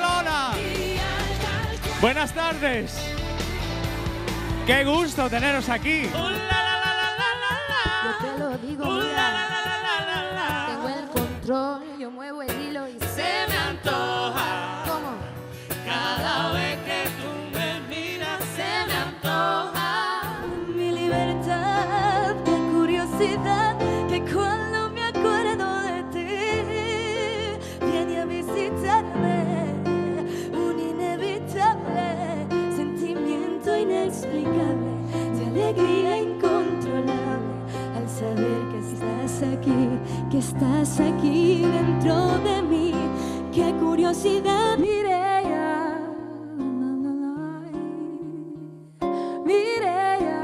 Barcelona. Buenas tardes. Qué gusto teneros aquí. Yo te lo digo, mira. Tengo el control, yo muevo el hilo y se me antoja. ¿Cómo? Cada vez que tú me miras Se me antoja. mi libertad, qué curiosidad, que cuando me acuerdo de ti viene a visitarme un inevitable sentimiento inexplicable de alegría incontrolable al saber que estás aquí dentro de mí. Qué curiosidad, Mireia, Mireia,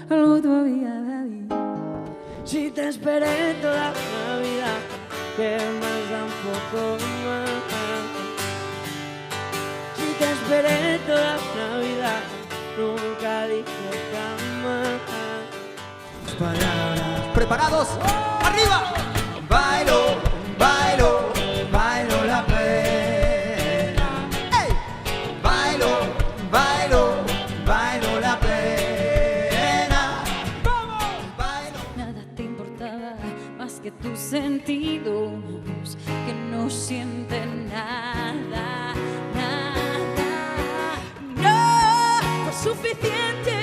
algo todavía David. Si te esperé toda la vida, que más da un poco más. Si te esperé toda la vida, nunca dije jamás. Palabras. ¿Preparados? ¡Arriba! Bailo, bailo, bailo la pena. ¡Ey! Bailo, bailo, bailo la pena. ¡Vamos! Bailo. Nada te importaba más que tus sentidos, que no sienten nada, nada. No fue suficiente